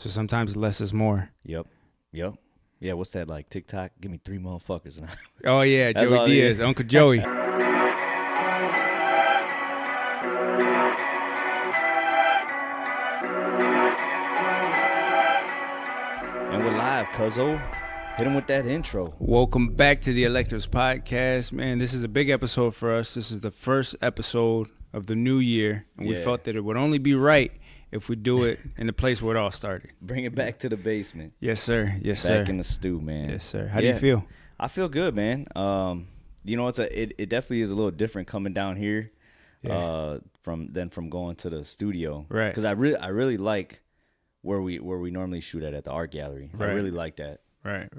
So sometimes less is more. Yep. Yeah, what's that like? TikTok? Give me 3 motherfuckers. Oh, yeah, That's Joey all it Diaz, is. Uncle Joey. And we're live, cuzzo. Hit him with that intro. Welcome back to the Electors Podcast. Man, this is a big episode for us. This is the first episode of the new year, and we Yeah. felt that it would only be right if we do it in the place where it all started. Bring it back to the basement. Yes, sir. Yes, sir. Back in the stew, man. Yes, sir. How do you feel? I feel good, man. It definitely is a little different coming down here from going to the studio. Right. Because I really like where we normally shoot at the art gallery. Right. I really like that. Right.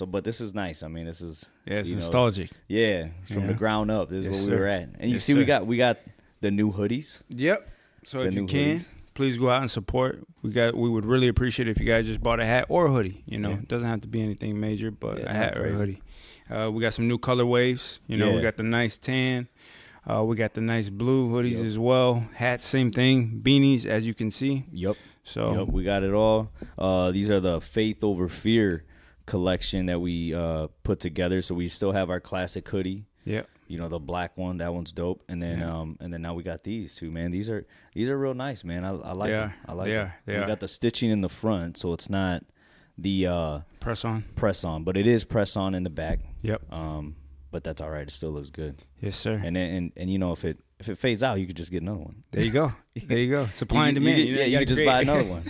But this is nice. I mean, this is It's nostalgic. Yeah, it's from the ground up. This is Yes, where we sir. were at. And you Yes, see, sir. we got the new hoodies. Yep. So The if you new can, hoodies. please go out and support. We would really appreciate it if you guys just bought a hat or a hoodie. You know, Yeah. It doesn't have to be anything major, but Yeah, a hat not or a crazy. hoodie. We got some new color waves. You know, Yeah. we got the nice tan. We got the nice blue hoodies Yep. as well. Hats, same thing. Beanies, as you can see. Yep. So Yep, we got it all. These are the Faith Over Fear collection that we put together. So we still have our classic hoodie. Yep. You know, the black one, that one's dope. And then now we got these two, man. These are real nice, man. I like They them. are. I like They them. are. They we are. got the stitching in the front, so it's not the Press on. press on, but it is press on in the back. Yep. But that's all right. It still looks good. Yes, sir. And then and you know, if it fades out, you could just get another one. There you go. There you go. Supply and You demand. could- You know, you gotta could just create. buy another one.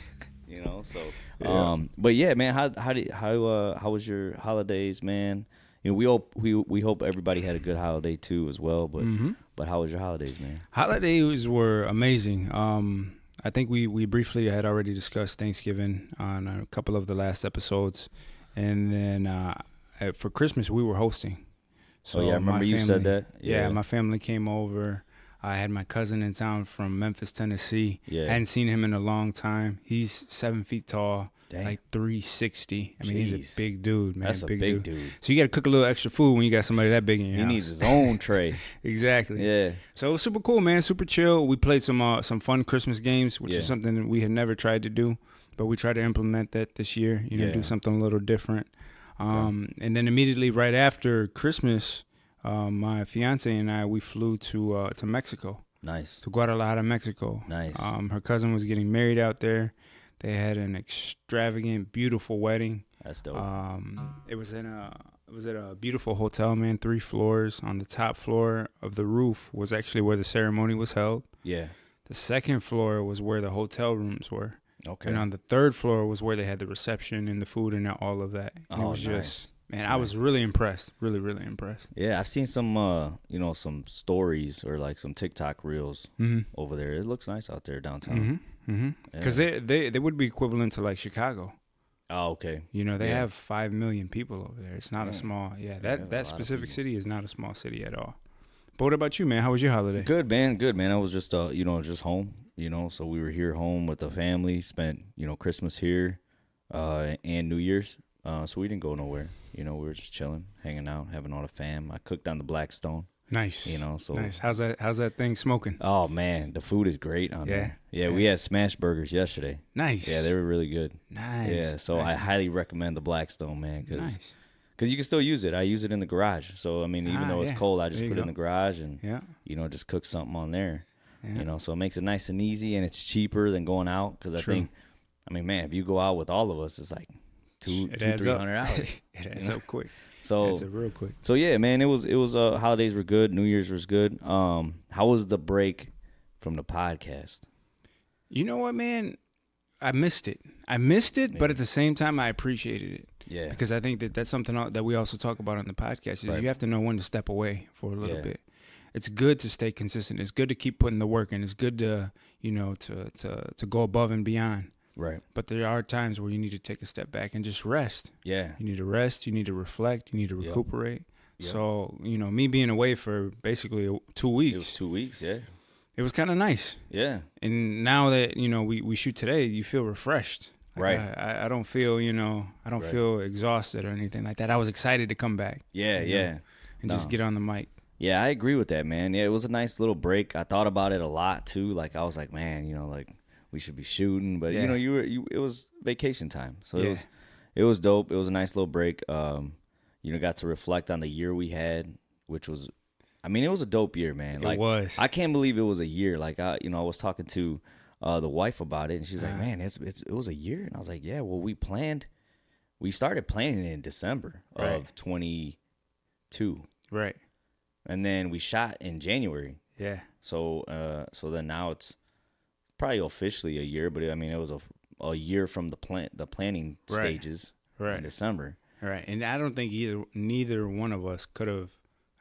You know, so Yeah. but yeah, man, how was your holidays, man? You know, we hope everybody had a good holiday too as well, but how was your holidays, man? Holidays were amazing. I think we briefly had already discussed Thanksgiving on a couple of the last episodes, and then for Christmas we were hosting. So I remember my you said family- that. Yeah, my family came over. I had my cousin in town from Memphis, Tennessee. Yeah. Hadn't seen him in a long time. He's 7 feet tall, Dang. like 360. I mean, he's Jeez. a big dude, man. That's a big dude. So you got to cook a little extra food when you got somebody that big in your He house. needs his own tray. Exactly. Yeah. So it was super cool, man. Super chill. We played some fun Christmas games, which Yeah. is something that we had never tried to do, but we tried to implement that this year. You know, Yeah. do something a little different. And then immediately right after Christmas, my fiance and I we flew to Mexico, Nice. to Guadalajara, Mexico. Nice. Her cousin was getting married out there. They had an extravagant, beautiful wedding. That's dope. It was at a beautiful hotel, man. 3 floors. On the top floor of the roof was actually where the ceremony was held. Yeah. The second floor was where the hotel rooms were. Okay. And on the third floor was where they had the reception and the food and all of that. And it Oh, was nice. just, man, I was really impressed. Really, really impressed. Yeah, I've seen some some stories or like some TikTok reels over there. It looks nice out there downtown. Because they would be equivalent to like Chicago. Oh, okay. You know, they Yeah. have 5 million people over there. It's not a small, that's a lot that of specific people. city is not a small city at all. But what about you, man? How was your holiday? Good, man. Good, man. I was just just home, so we were here home with the family, spent, Christmas here, and New Year's. So we didn't go nowhere. We were just chilling, hanging out, having all the fam. I cooked on the Blackstone, Nice. so Nice. How's that thing smoking? Oh man, the food is great on there. Yeah, Yeah. we had smash burgers yesterday. Nice. Yeah, they were really good. nice. Yeah, so I nice. highly recommend the Blackstone, man, because Nice. you can still use it. I use it in the garage. So I mean, even though it's yeah. cold, I just There you put it in go. the garage and Yeah. just cook something on there. Yeah. So it makes it nice and easy, and it's cheaper than going out. Because True. I mean, man, if you go out with all of us, it's like It adds up. $300. It adds up quick. So Adds up real quick. so yeah, man, it was holidays were good. New Year's was good. How was the break from the podcast? You know what, man? I missed it. But at the same time, I appreciated it. Yeah, Because I think that's something that we also talk about on the podcast is Right. you have to know when to step away for a little Yeah. bit. It's good to stay consistent. It's good to keep putting the work in. It's good to, to go above and beyond. right. But there are times where you need to take a step back and just rest. Yeah, You need to rest. You need to reflect. You need to Yep. recuperate. Yep. So, me being away for basically 2 it weeks, was 2 weeks. Yeah, it was kind of nice. yeah, And now that, we shoot today, you feel refreshed. Like, Right. I don't feel, I don't Right. feel exhausted or anything like that. I was excited to come back yeah, You know, yeah. and just No. get on the mic. Yeah, I agree with that, man. Yeah, it was a nice little break. I thought about it a lot too. Like I was like, man, we should be shooting. But Yeah. it was vacation time, so Yeah. it was dope. It was a nice little break. Got to reflect on the year we had, which was, I mean, it was a dope year, man. It was. I can't believe it was a year. Like I was talking to the wife about it, and she's like, "Man, it was a year." And I was like, "Yeah, well, we started planning in December of 22, Right. and then we shot in January. Yeah. So then now it's probably officially a year, but I mean, it was a year from the planning Right. stages Right. in December. Right. And I don't think neither one of us could have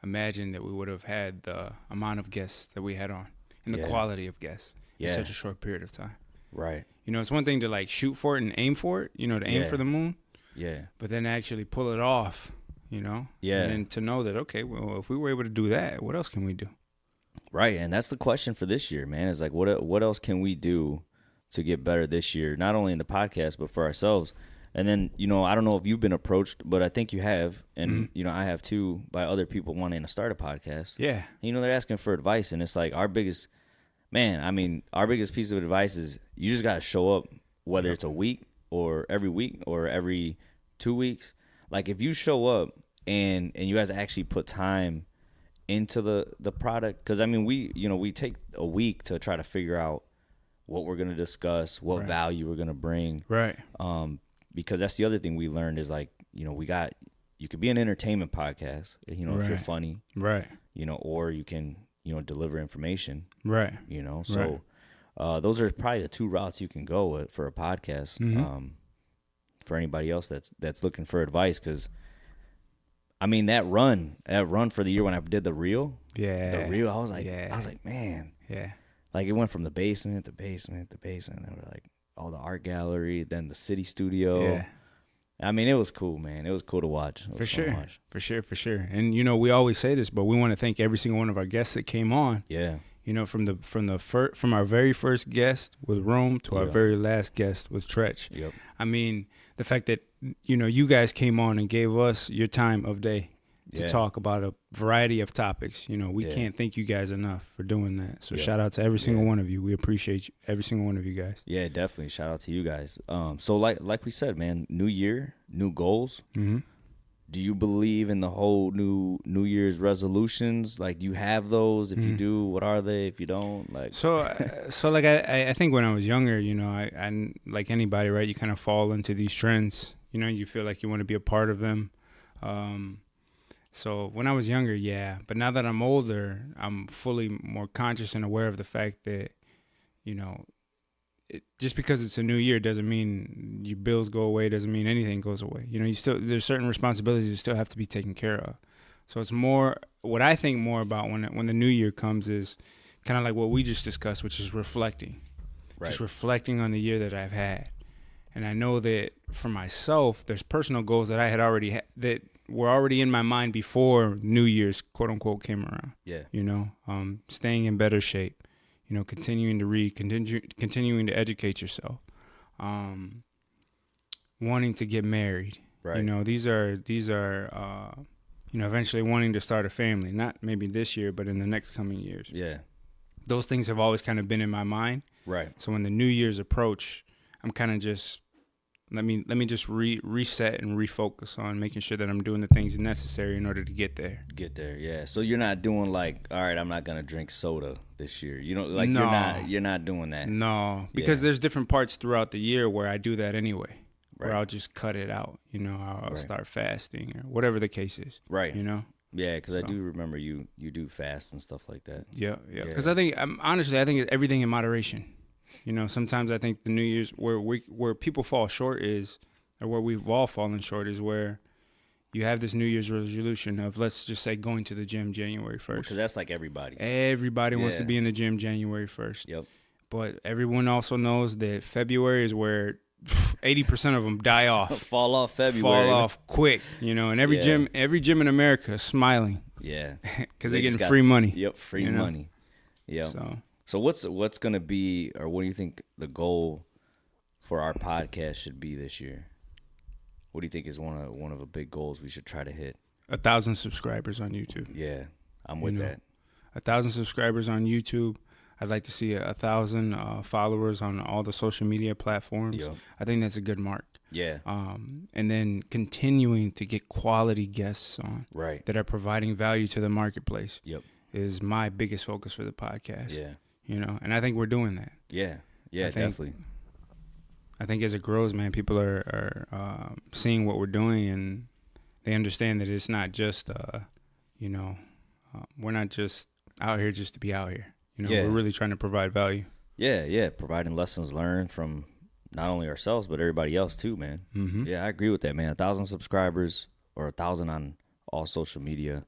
imagined that we would have had the amount of guests that we had on and the Yeah. quality of guests in Yeah. such a short period of time. Right. It's one thing to like shoot for it and aim for it, to aim Yeah. for the moon, Yeah. but then actually pull it off, Yeah. And then to know that, okay, well, if we were able to do that, what else can we do? Right, and that's the question for this year, man. Is like, what else can we do to get better this year? Not only in the podcast, but for ourselves. And then, I don't know if you've been approached, but I think you have, and I have too, by other people wanting to start a podcast. Yeah. And, they're asking for advice, and it's like our biggest piece of advice is you just gotta show up, whether it's a week or every 2 weeks. Like if you show up and you guys actually put time into the product, because I mean we take a week to try to figure out what we're gonna discuss, what Right. value we're gonna bring, Right. because that's the other thing we learned is like you could be an entertainment podcast, if you're Right. funny, Right. or you can deliver information, Right. so those are probably the two routes you can go with for a podcast. For anybody else that's looking for advice, because I mean that run for the year when I did the reel, Yeah. I was like, man, Yeah. like it went from the basement to basement to basement, and we're like all the art gallery, then the city studio. Yeah. I mean, it was cool, man. It was cool to watch. It was For fun to sure. watch. For sure. For sure. And we always say this, but we want to thank every single one of our guests that came on. Yeah. From our very first guest with Rome to our Yeah. very last guest with Tretch. Yep. I mean, the fact that you guys came on and gave us your time of day to Yeah. talk about a variety of topics. We Yeah. can't thank you guys enough for doing that. So Yeah. shout out to every single Yeah. one of you. We appreciate every single one of you guys. Yeah, definitely. Shout out to you guys. So like we said, man, new year, new goals. Mm-hmm. Do you believe in the whole New Year's resolutions? Like, do you have those? If you do, what are they? If you don't, like, So like I think when I was younger, I like anybody, right? You kind of fall into these trends. You feel like you want to be a part of them. So when I was younger, yeah. But now that I'm older, I'm fully more conscious and aware of the fact that, just because it's a new year doesn't mean your bills go away. Doesn't mean anything goes away. There's certain responsibilities you still have to be taken care of. So it's more what I think more about when the new year comes is kind of like what we just discussed, which is reflecting, just reflecting on the year that I've had. And I know that for myself, there's personal goals that I had already that were already in my mind before New Year's, quote unquote, came around. Yeah. Staying in better shape, continuing to read, continuing to educate yourself, wanting to get married. Right. These are eventually wanting to start a family, not maybe this year, but in the next coming years. Yeah. Those things have always kind of been in my mind. Right. So when the New Year's approach, I'm kind of just let me just reset and refocus on making sure that I'm doing the things necessary in order to get there. Yeah. So you're not doing like, all right, I'm not gonna drink soda this year. Like No. you're not doing that. No, because there's different parts throughout the year where I do that anyway. Right. Where I'll just cut it out. I'll Right. start fasting or whatever the case is. Right. Yeah, because I So. do remember you do fast and stuff like that. Yeah. Yeah. Because I think honestly, I think everything in moderation. Sometimes I think the New Year's where people fall short is, or where we've all fallen short is where you have this New Year's resolution of, let's just say, going to the gym January 1st. Because that's like everybody's. Everybody wants to Yeah. be in the gym January 1st. Yep. But everyone also knows that February is where 80% of them die off. Fall off February. Fall off quick, and every Yeah. gym in America is smiling Yeah. because They they're just getting got- free money. Yep. Free You know? money. Yep. So what's gonna be, or what do you think the goal for our podcast should be this year? What do you think is one of the big goals we should try to hit? 1,000 subscribers on YouTube. Yeah, I'm with that. 1,000 subscribers on YouTube. I'd like to see 1,000 followers on all the social media platforms. Yep. I think that's a good mark. Yeah. And then continuing to get quality guests on Right. that are providing value to the marketplace. Yep. Is my biggest focus for the podcast. Yeah. You know, and I think we're doing that. Yeah. Yeah. I think- Definitely. I think as it grows, man, people are seeing what we're doing, and they understand that it's not just, we're not just out here just to be out here. You know, Yeah. we're really trying to provide value. Yeah. Yeah. Providing lessons learned from not only ourselves but everybody else too, man. Mm-hmm. Yeah, I agree with that, man. 1,000 subscribers or 1,000 on all social media.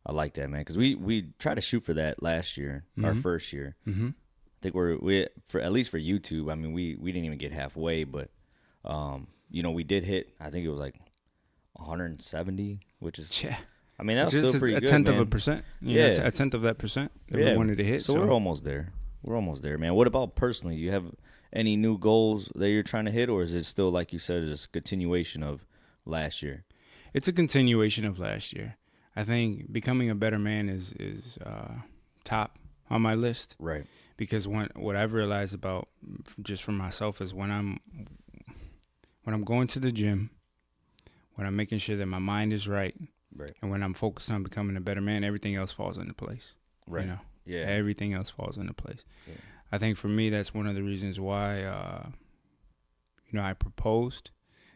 I like that, man, because we tried to shoot for that last year, our Mhm. first year. Mm-hmm. I think we for at least for YouTube. I mean, we didn't even get halfway, but we did hit. I think it was like 170, which is. Yeah. I mean, that was Just still pretty a good, tenth man. of a percent. Yeah. A tenth of that percent that Yeah. we wanted to hit. So we're almost there. We're almost there, man. What about personally? You have any new goals that you're trying to hit, or is it still, like you said, just a continuation of last year? It's a continuation of last year. I think becoming a better man is top on my list, Right. because what I've realized about just for myself is when I'm going to the gym, when I'm making sure that my mind is right, Right. and when I'm focused on becoming a better man, everything else falls into place. Right. You know, Yeah. everything else falls into place. Yeah. I think for me, that's one of the reasons why, I proposed.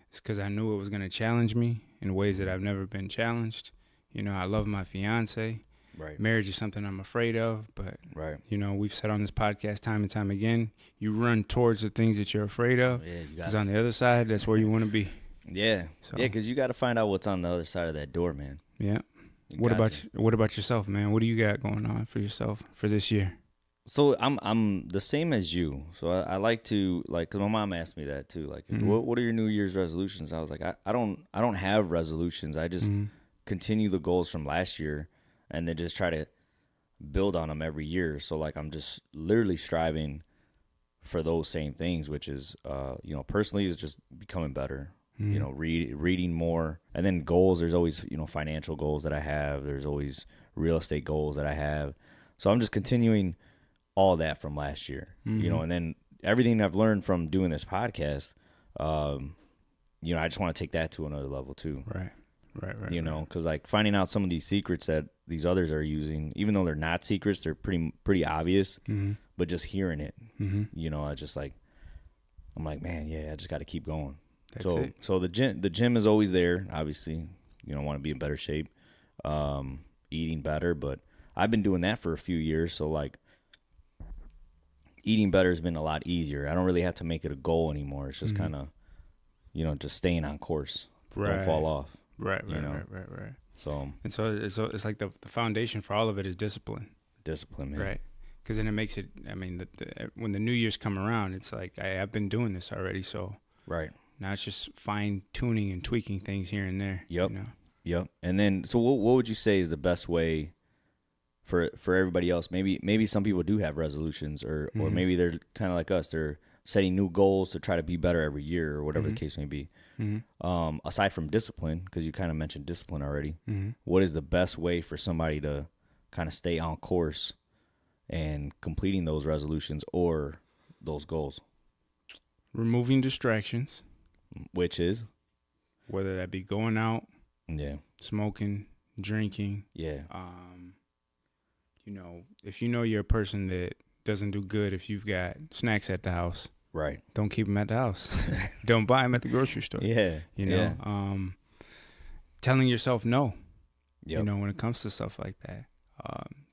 It's because I knew it was going to challenge me in ways that I've never been challenged. You know, I love my fiance. Right. Marriage is something I'm afraid of, but, Right. we've said on this podcast time and time again, you run towards the things that you're afraid of, Yeah. You because got. on the other side, that's where you want to be. Yeah. So, Yeah, because you got to find out what's on the other side of that door, man. yeah. You What got about to. what about yourself, man? What do you got going on for yourself for this year? So I'm the same as you. So I like to, like, because my mom asked me that too. Like, Mhm. what are your New Year's resolutions? I was like, I don't have resolutions. I just Mhm. continue the goals from last year, and then just try to build on them every year. So like I'm just literally striving for those same things, which is personally is just becoming better. Mhm. You know, reading more, and then goals. There's always financial goals that I have. There's always real estate goals that I have. So I'm just continuing all that from last year, Mhm. and then everything I've learned from doing this podcast, I just want to take that to another level too. Right. Because like finding out some of these secrets that these others are using, even though they're not secrets, they're pretty obvious. Mm-hmm. But just hearing it, Mm-hmm. I just like, I'm like, man, yeah, I just got to keep going. That's so it. so the gym is always there. Obviously, I want to be in better shape, eating better. But I've been doing that for a few years, so like eating better has been a lot easier. I don't really have to make it a goal anymore. It's just Mhm. kind of, just staying on course. Right. Don't fall off. Right. you know. Right. So And so it's like the foundation for all of it is discipline, discipline, man. right? Because then it makes it. I mean, when the New Year's come around, it's like I've been doing this already, so Right. now it's just fine tuning and tweaking things here and there. Yep. You know? Yep. And then, so what would you say is the best way for everybody else? Maybe some people do have resolutions, or Mhm. maybe they're kind of like us. They're setting new goals to try to be better every year, or whatever Mhm. the case may be. Mm-hmm. Aside from discipline, because you kind of mentioned discipline already, Mm-hmm. what is the best way for somebody to kind of stay on course and completing those resolutions or those goals? Removing distractions, Which is, whether that be going out, yeah, smoking, drinking. yeah, If you're a person that doesn't do good if you've got snacks at the house, right, don't keep them at the house. Don't buy them at the grocery store. yeah, yeah. Telling yourself no, Yep. when it comes to stuff like that.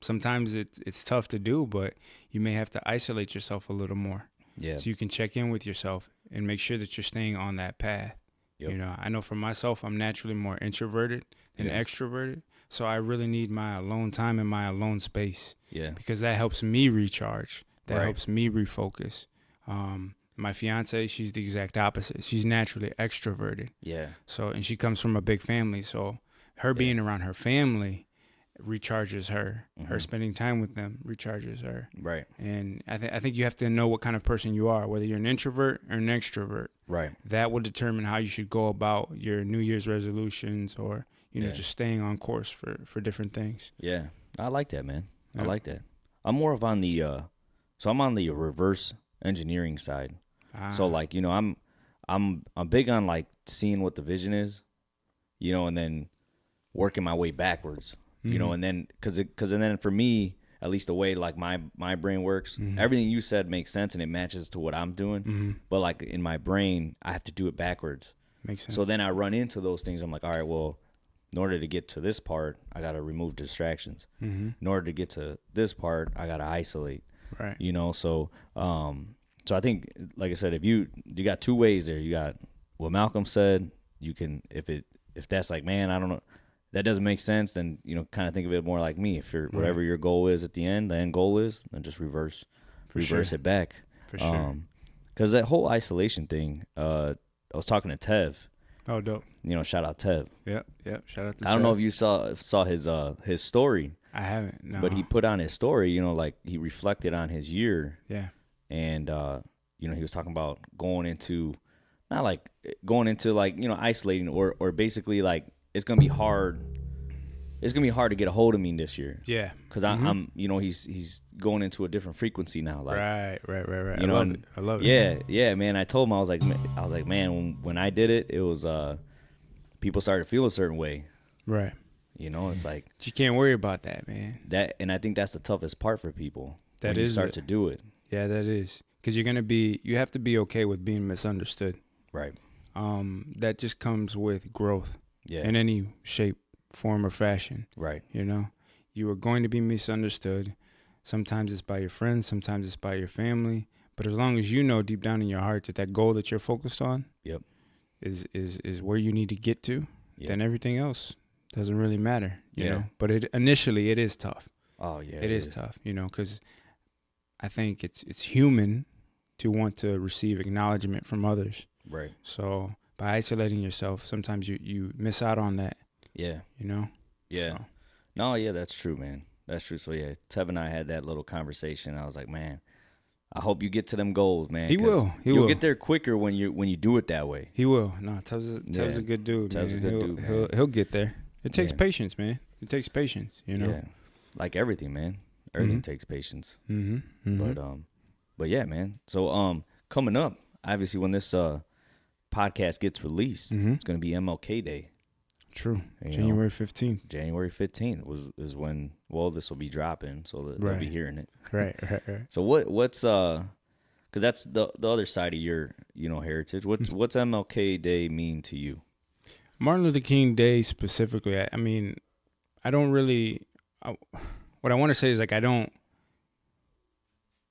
Sometimes it's tough to do, but you may have to isolate yourself a little more. Yeah. So you can check in with yourself and make sure that you're staying on that path. Yep. I know for myself, I'm naturally more introverted than Yeah. extroverted. So I really need my alone time and my alone space, Yeah. because that helps me recharge. That Right. helps me refocus. My fiance, she's the exact opposite. She's naturally extroverted. Yeah. So, and she comes from a big family. So her being around her family recharges her. Her Mhm. spending time with them recharges her. Right. And I think you have to know what kind of person you are, whether you're an introvert or an extrovert. Right. That will determine how you should go about your New Year's resolutions, or, Yeah. just staying on course for different things. Yeah. I like that, man. I Yeah. like that. I'm more of on the So I'm on the reverse engineering side. So like, you know, I'm big on like seeing what the vision is, you know, and then working my way backwards, you know, and then because then for me, at least the way like my brain works, everything you said makes sense and it matches to what I'm doing. But like in my brain, I have to do it backwards. Makes sense. So then I run into those things. I'm like, all right, well, in order to get to this part, I got to remove distractions. In order to get to this part, I got to isolate. Right. You know, so so I think, like I said, if you got two ways there. You got what Malcolm said. You can if that's like, man, I don't know, that doesn't make sense. Then you know, kind of think of it more like me. If you're whatever your goal is at the end goal is, then just reverse it back. For sure. Because that whole isolation thing. I was talking to Tev. Oh, dope. You know, shout out Tev. Yep. Shout out to I don't know Ted. if you saw his story, I haven't. No. but he put on his story. You know, like he reflected on his year, Yeah. and you know, he was talking about going into like, you know, isolating or basically like it's gonna be hard. It's gonna be hard to get a hold of me this year. Yeah. Because I'm, you know, he's going into a different frequency now. Like, Right. You know, I love it. Yeah, man. I told him I was like, man, when I did it, it was people started to feel a certain way. Right. You know, it's like But you can't worry about that, man. that, and I think that's the toughest part for people. That when you is start it. to do it. Yeah, that is. Because you have to be okay with being misunderstood. Right. That just comes with growth Yeah. in any shape, form, or fashion. Right. You know, you are going to be misunderstood. Sometimes it's by your friends, sometimes it's by your family. But as long as you know deep down in your heart that goal that you're focused on, Yep, is where you need to get to, Yep. then everything else doesn't really matter. You Yeah. know, but initially it is tough. Oh yeah. It is tough. You know, because I think it's human to want to receive acknowledgement from others. Right. So by isolating yourself, sometimes you miss out on that. Yeah. You know. Yeah. So, No, yeah, that's true, man. That's true. So yeah, Tev and I had that little conversation. I was like, man, I hope you get to them goals, man. He 'cause will. He You'll will. get there quicker when you do it that way. He will. No, Tev's Yeah. a good dude. Tev's man. a good dude, man. He'll get there. It takes Yeah. patience, man. It takes patience. You know. Yeah. Like everything, man. Everything takes patience. Mm-hmm. But yeah, man. So coming up, obviously when this podcast gets released, it's gonna be MLK Day. True. You know? January 15th. January 15th is when this will be dropping, so they'll Right. be hearing it. Right. So what's because that's the other side of your, you know, heritage. What's MLK Day mean to you? Martin Luther King Day specifically. I mean, I don't really. What I want to say is like I don't.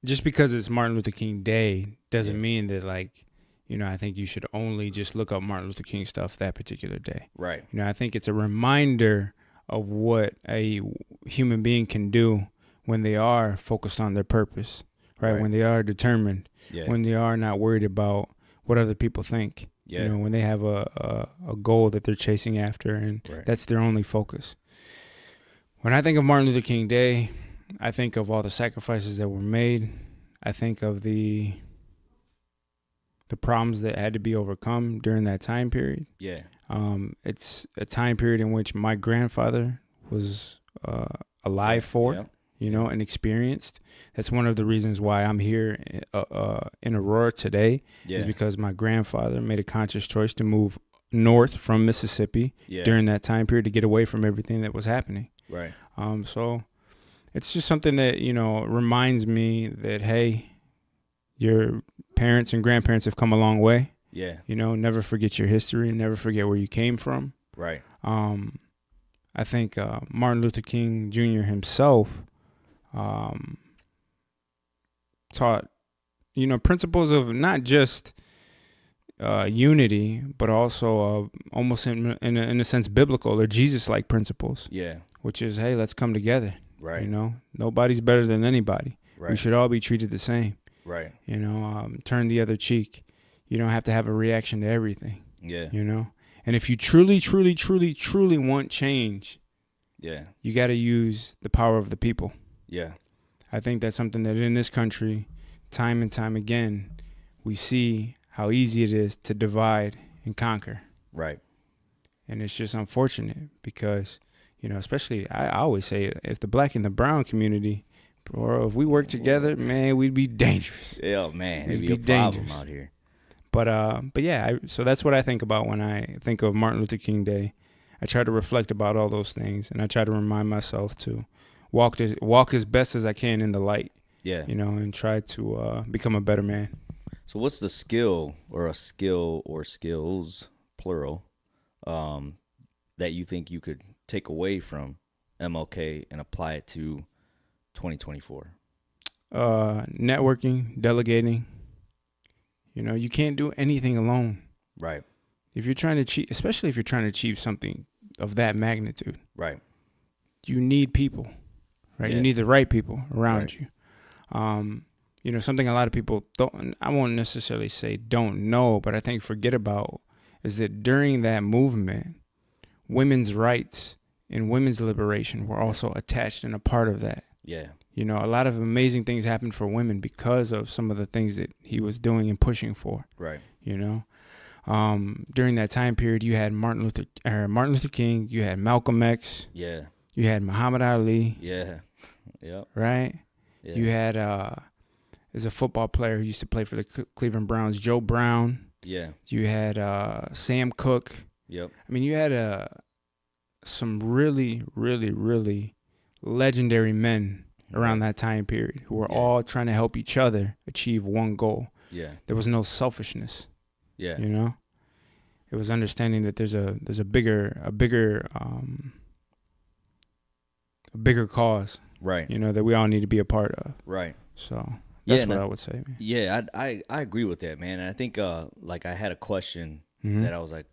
Just because it's Martin Luther King Day doesn't mean that like, you know, I think you should only just look up Martin Luther King stuff that particular day. Right. You know, I think it's a reminder of what a human being can do when they are focused on their purpose, right? When they are determined, when they are not worried about what other people think. Yeah. You know, when they have a goal that they're chasing after and that's their only focus. When I think of Martin Luther King Day, I think of all the sacrifices that were made. I think of the problems that had to be overcome during that time period. Yeah. It's a time period in which my grandfather was alive for, you know, and experienced. That's one of the reasons why I'm here in Aurora today is because my grandfather made a conscious choice to move north from Mississippi during that time period to get away from everything that was happening. Right. So it's just something that, you know, reminds me that, hey, your parents and grandparents have come a long way. Yeah. You know, never forget your history and never forget where you came from. Right. I think Martin Luther King Jr. himself taught, you know, principles of not just unity, but also almost in a sense biblical or Jesus-like principles. Yeah. Which is, hey, let's come together. Right. You know, nobody's better than anybody. Right. We should all be treated the same. Right. You know, turn the other cheek. You don't have to have a reaction to everything. Yeah. You know, and if you truly want change, you got to use the power of the people. Yeah. I think that's something that in this country, time and time again, we see how easy it is to divide and conquer. Right. And it's just unfortunate because, you know, especially I always say if the black and the brown community Or if we work together, man, we'd be dangerous. Yeah, man, it'd It'd be a be problem dangerous. out here. But yeah, so that's what I think about when I think of Martin Luther King Day. I try to reflect about all those things, and I try to remind myself to walk as best as I can in the light, Yeah. and try to become a better man. So what's the skill or skills, plural, that you think you could take away from MLK and apply it to 2024? Networking, delegating. You can't do anything alone. Right. If you're trying to achieve, especially if you're trying to achieve something of that magnitude, Right. you need people, right? Yeah. You need the right people around Right. you. Something a lot of people don't, I won't necessarily say don't know, but I think forget about is that during that movement, women's rights and women's liberation were also attached and a part of that. Yeah. A lot of amazing things happened for women because of some of the things that he was doing and pushing for. Right. During that time period, you had Martin Luther King, you had Malcolm X, Yeah. you had Muhammad Ali, Yeah. Yep. right? Yeah. You had there's a football player who used to play for the Cleveland Browns, Joe Brown. Yeah. You had Sam Cooke. Yep. I mean, you had some really, really, really legendary men around that time period who were Yeah. all trying to help each other achieve one goal. Yeah. There was no selfishness. Yeah. It was understanding that there's a bigger cause, Right. that we all need to be a part of. Right. So that's Yeah, what and I would say, man. Yeah, I agree with that, man. And I think like I had a question Mhm. that I was like,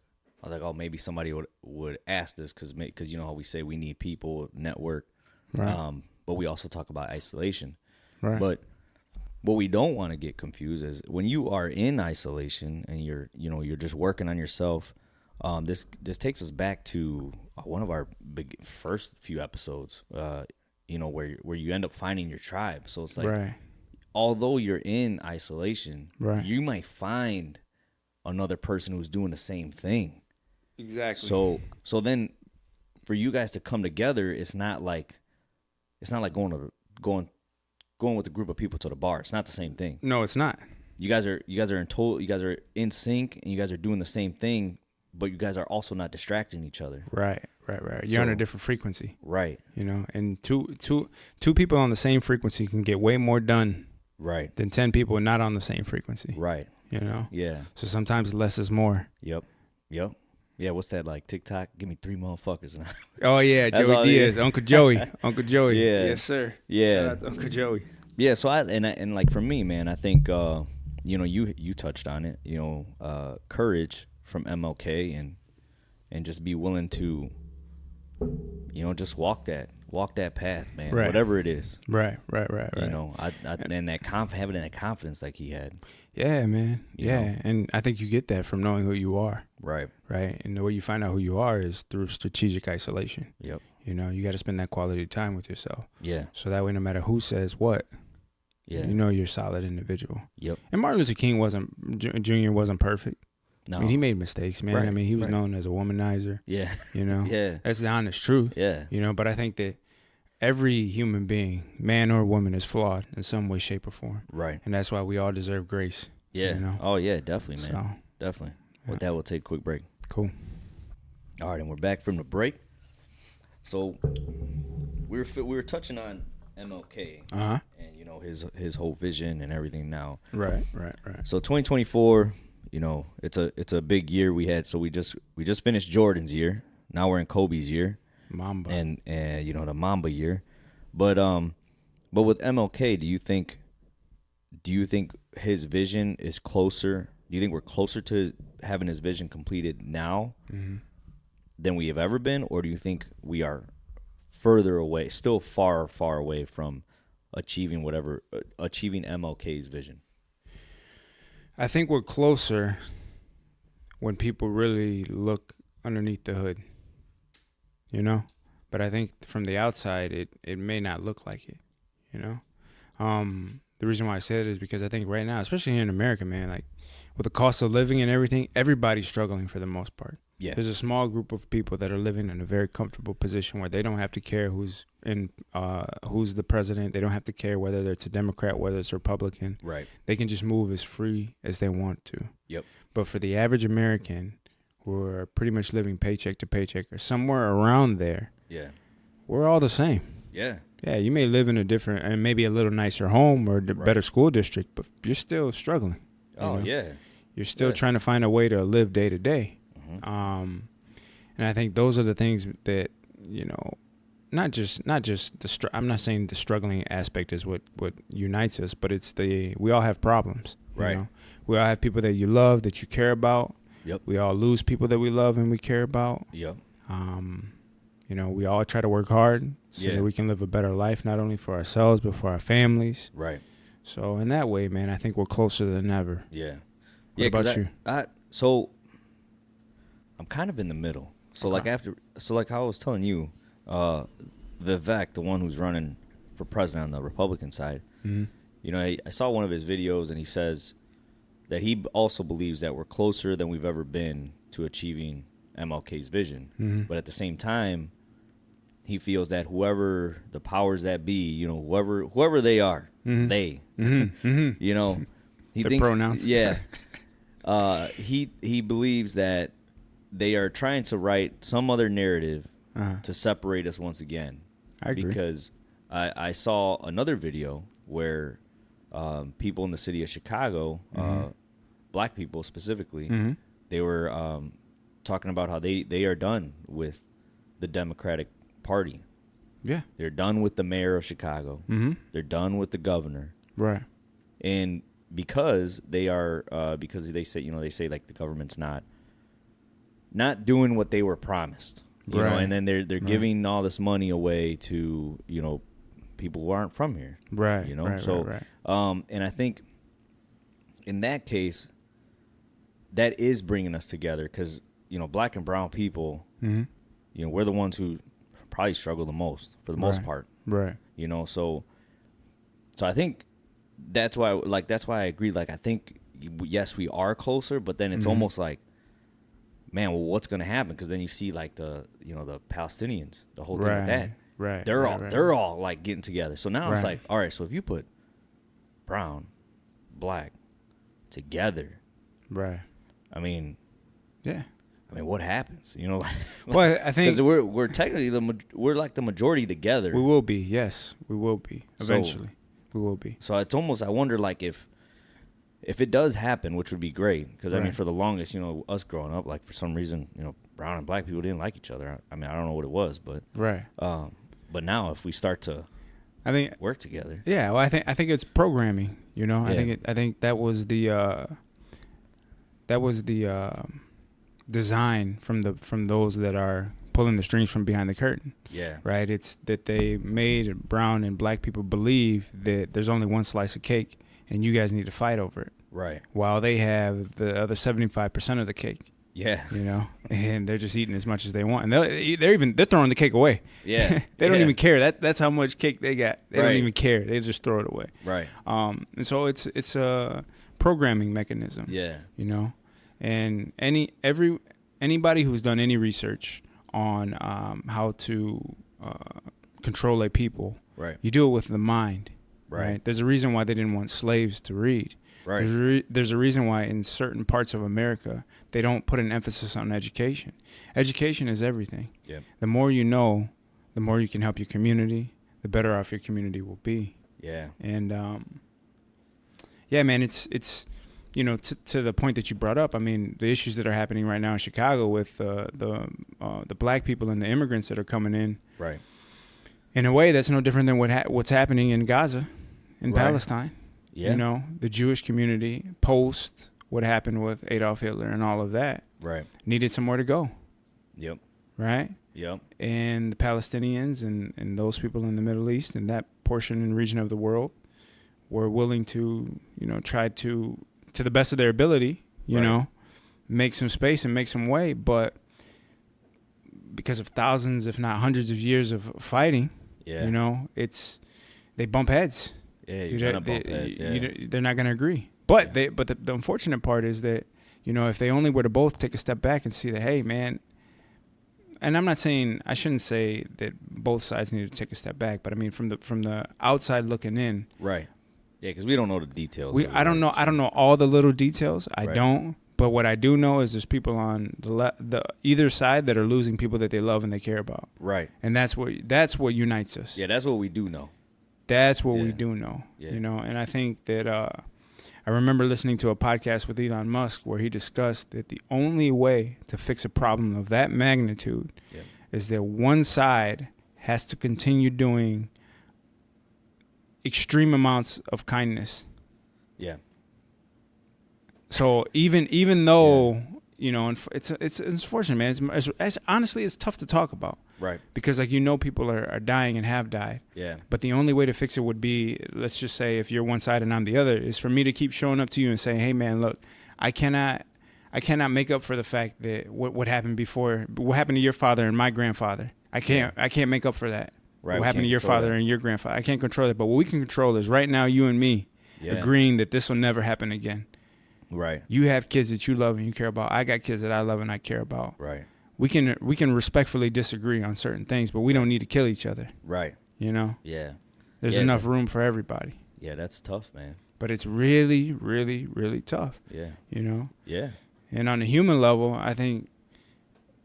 oh, maybe somebody would ask this because you know how we say we need people, network, Right. but we also talk about isolation. Right. But what we don't want to get confused is when you are in isolation and you're just working on yourself. This takes us back to one of our first few episodes. Where you end up finding your tribe. So it's like, right. although you're in isolation, Right. you might find another person who's doing the same thing. Exactly. So then for you guys to come together, it's not like going with a group of people to the bar. It's not the same thing. No, it's not. You guys are in sync and you guys are doing the same thing, but you guys are also not distracting each other. Right. You're on a So- different frequency, Right. and two people on the same frequency can get way more done Right. than 10 people not on the same frequency, Right. Yeah. So sometimes less is more. Yep. Yeah, what's that like? TikTok? Give me 3 motherfuckers. Oh, yeah, That's all Joey it Diaz, is. Uncle Joey. Uncle Joey. Yeah. Yes, sir. Yeah. Shout out to Uncle Joey. Yeah, so and like for me, man, I think you touched on it, courage from MLK and just be willing to just walk that path, man, Right. whatever it is. Right. And that having that confidence like he had. Yeah, man. You Yeah, know? and I think you get that from knowing who you are, Right. right? And the way you find out who you are is through strategic isolation. Yep. You got to spend that quality time with yourself. Yeah. So that way, no matter who says what, Yeah. you're a solid individual. Yep. And Martin Luther King Jr. wasn't perfect. No. I mean, he made mistakes, man. Right, I mean, he was right. known as a womanizer, Yeah. Yeah. That's the honest truth, Yeah. But I think that every human being, man or woman, is flawed in some way, shape, or form. Right. And that's why we all deserve grace. Yeah. Oh yeah, definitely, man. So, Definitely. Yeah. With that, we'll take a quick break. cool. All right, and we're back from the break. So we were touching on MLK Uh-huh. and his whole vision and everything now. Right. So 2024, it's a big year we had. So we just finished Jordan's year. Now we're in Kobe's year Mamba. and the Mamba year. But with MLK, do you think his vision is closer? Do you think we're closer to having his vision completed now Mhm. than we have ever been, or do you think we are further away, still far, far away from achieving MLK's vision? I think we're closer when people really look underneath the hood, But I think from the outside, it may not look like it, The reason why I say that is because I think right now, especially here in America, man, like with the cost of living and everything, everybody's struggling for the most part. Yeah. There's a small group of people that are living in a very comfortable position where they don't have to care who's the president. They don't have to care whether it's a Democrat, whether it's a Republican. Right. They can just move as free as they want to. Yep. But for the average American who are pretty much living paycheck to paycheck or somewhere around there, Yeah. we're all the same. Yeah. Yeah, you may live in a different and maybe a little nicer home or better school district, but you're still struggling. Oh, yeah. You're still trying to find a way to live day to day. And I think those are the things that, not just I'm not saying the struggling aspect is what unites us, but it's we all have problems. Right. We all have people that you love, that you care about. Yep. We all lose people that we love and we care about. Yep. We all try to work hard so that we can live a better life, not only for ourselves, but for our families. Right. So in that way, man, I think we're closer than ever. Yeah. What about you? So I'm kind of in the middle. So like how I was telling you, Vivek, the one who's running for president on the Republican side, I saw one of his videos and he says that he also believes that we're closer than we've ever been to achieving MLK's vision. But at the same time, he feels that whoever the powers that be, whoever they are, they, he the thinks, pronouns. Yeah. He believes that they are trying to write some other narrative to separate us once again. I agree. Because I saw another video where people in the city of Chicago, black people specifically, they were talking about how they are done with the Democratic Party. Yeah. They're done with the mayor of Chicago. They're done with the governor. Right. And because they are, because they say like the government's not doing what they were promised, you know, and then they're giving all this money away to, people who aren't from here. Right. And I think in that case, that is bringing us together because, black and brown people, we're the ones who probably struggle the most for the most part. Right. So I think that's why I agree. Like, I think, yes, we are closer, but then it's almost like, man, well, what's going to happen? Because then you see like the Palestinians, the whole thing with that. Right. They're all like getting together. So now it's like, all right, so if you put brown, black together, right. I mean, yeah. What happens? Like, well, I think because we're technically we're like the majority together. We will be. Yes, we will be eventually. We will be. So it's almost, I wonder, like if it does happen, which would be great, because I mean, for the longest, us growing up, like for some reason, brown and black people didn't like each other. I mean, I don't know what it was, but but now if we start to, work together. Yeah, well, I think it's programming. Yeah. I think that was the design from those that are pulling the strings from behind the curtain. Yeah. Right. It's that they made brown and black people believe that there's only one slice of cake, and you guys need to fight over it. Right. While they have the other 75% of the cake. Yeah. And they're just eating as much as they want, and they're throwing the cake away. Yeah. They don't even care. That's how much cake they got. They don't Right. even care. They just throw it away. Right. And so it's a programming mechanism. Yeah. And anybody who's done any research on how to control a people, right, you do it with the mind. Right. There's a reason why they didn't want slaves to read. Right. There's a reason why in certain parts of America they don't put an emphasis on education. Education is everything. Yep. The more you know, the more you can help your community, the better off your community will be. Yeah. And yeah, man, it's to the point that you brought up. I mean, the issues that are happening right now in Chicago with the black people and the immigrants that are coming in. Right. In a way, that's no different than what's happening in Gaza, in Palestine. Yeah. The Jewish community post what happened with Adolf Hitler and all of that. Right. Needed somewhere to go. Yep. Right. Yep. And the Palestinians and those people in the Middle East and that portion and region of the world were willing to, try to the best of their ability, make some space and make some way. But because of thousands, if not hundreds of years of fighting, they bump heads. Yeah, you're gonna bump heads. Yeah. They're not going to agree. But the unfortunate part is that, You know, if they only were to both take a step back and see that, hey, man, and I'm not saying, I shouldn't say that both sides need to take a step back, but I mean from the outside looking in. Right. Yeah, because we don't know the details. I don't know all the little details. I Right. don't. But what I do know is there's people on the either side that are losing people that they love and they care about. Right. And that's what unites us. Yeah, that's what we do know. That's what we Yeah. do know. Yeah. You know, and I think that I remember listening to a podcast with Elon Musk where he discussed that the only way to fix a problem of that magnitude Yeah. is that one side has to continue doing extreme amounts of kindness. Yeah. So even though you know, it's unfortunate, man. It's honestly, it's tough to talk about Right. because people are dying and have died. Yeah. But the only way to fix it would be, let's just say, if you're one side and I'm the other, is for me to keep showing up to you and saying, hey, man, look, I cannot make up for the fact that what happened before, what happened to your father and my grandfather. I can't make up for that. Right. What happened to your father and your grandfather. I can't control that. But what we can control is right now, you and me agreeing that this will never happen again. Right. You have kids that you love and you care about. I got kids that I love and I care about. Right. We can respectfully disagree on certain things, but we don't need to kill each other. Right. You know? Yeah. There's enough room for everybody. Yeah, that's tough, man. But it's really, really, really tough. Yeah. You know? Yeah. And on a human level, I think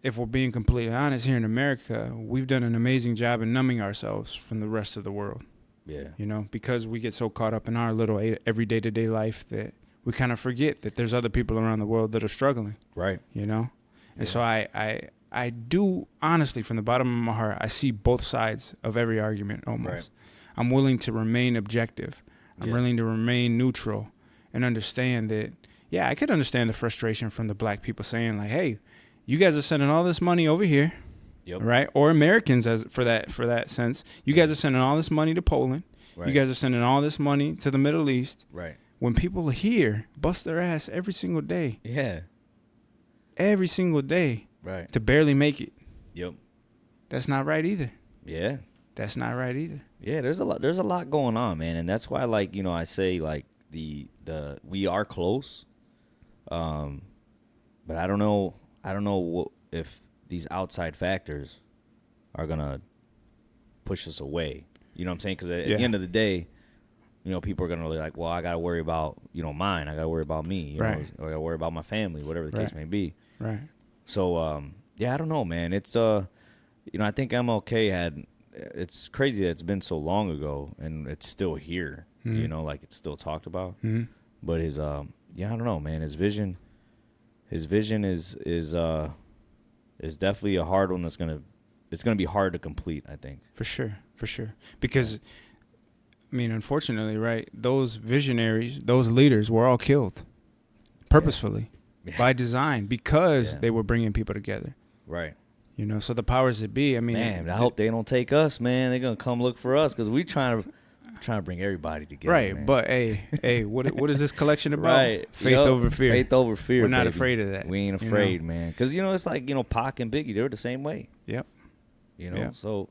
if we're being completely honest, here in America, we've done an amazing job in numbing ourselves from the rest of the world. Yeah. You know, because we get so caught up in our little everyday to day life that we kind of forget that there's other people around the world that are struggling. Right. You know? And Yeah. so I do, honestly, from the bottom of my heart, I see both sides of every argument almost. Right. I'm willing to remain objective. I'm Yeah. willing to remain neutral and understand that, yeah, I could understand the frustration from the black people saying, like, hey, you guys are sending all this money over here, Yep. right? Or Americans, as for that sense. You guys are sending all this money to Poland. Right. You guys are sending all this money to the Middle East. Right. When people here bust their ass every single day, Yeah. Right. to barely make it. Yep. That's not right either. Yeah. That's not right either. Yeah, there's a lot going on, man, and that's why, like, you know, I say, like, the we are close, but I don't know if these outside factors are gonna push us away. You know what I'm saying? Because at the end of the day, you know, people are gonna be like, well, I gotta worry about, you know, mine. I gotta worry about me. You know, or I gotta worry about my family, whatever the case may be. Right. So, yeah, I don't know, man. It's you know, I think MLK had. It's crazy that it's been so long ago and it's still here. You know, like it's still talked about. Mm-hmm. But his yeah, I don't know, man. His vision is definitely a hard one. It's gonna be hard to complete, I think. For sure. Because, I mean, unfortunately, right, those visionaries, those leaders were all killed purposefully by design because they were bringing people together. Right. You know, so the powers that be, I mean. Man, I hope they don't take us, man. They're going to come look for us because we trying to bring everybody together. Right, man. but hey, what is this collection about? Right. Faith over fear. Faith over fear. We're not baby. afraid of that. We ain't afraid, man. Because, you know, it's like, you know, Pac and Biggie, they were the same way. Yep. You know, Yep. so.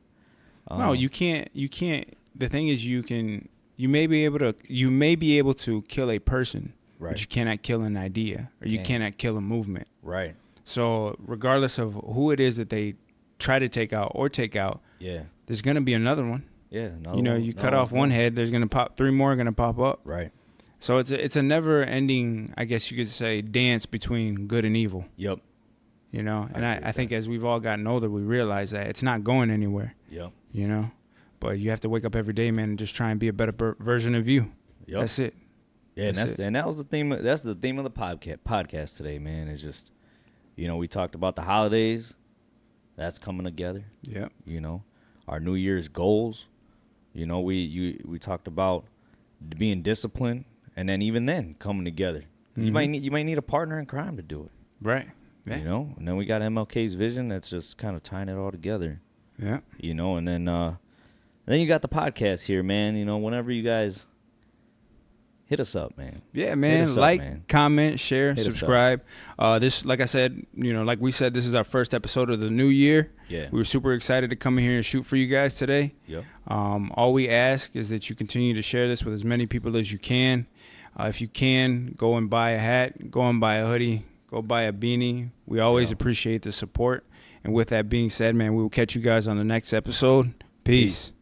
No, you can't. The thing is, you may be able to kill a person, Right. but you cannot kill an idea, or you cannot kill a movement. Right. So regardless of who it is that they try to take out, Yeah. there's going to be another one. Yeah. You know, you cut off one head, there's going to pop 3 more are going to pop up. Right. So it's a never ending, I guess you could say, dance between good and evil. Yep. You know, and I think as we've all gotten older, we realize that it's not going anywhere. Yep. You know, but you have to wake up every day, man, and just try and be a better version of you. Yep. That's it. Yeah, That's it. and that was the theme. That's the theme of the podcast today, man. Is just, you know, we talked about the holidays. That's coming together. Yep. You know, our New Year's goals. You know, we talked about being disciplined, and then even then coming together. Mm-hmm. You might need a partner in crime to do it. Right. Yeah. You know, and then we got MLK's vision. That's just kind of tying it all together. Yeah. You know, and then you got the podcast here, man. You know, whenever you guys hit us up, man. Yeah, man. us up, Like, man. comment, share, Hit us up. subscribe. This, like I said, you know, like we said, this is our first episode of the new year. Yeah. We were super excited to come in here and shoot for you guys today. Yep. All we ask is that you continue to share this with as many people as you can. If you can, go and buy a hat, go and buy a hoodie, Go buy a beanie. We always Yeah. appreciate the support. And with that being said, man, we will catch you guys on the next episode. Peace.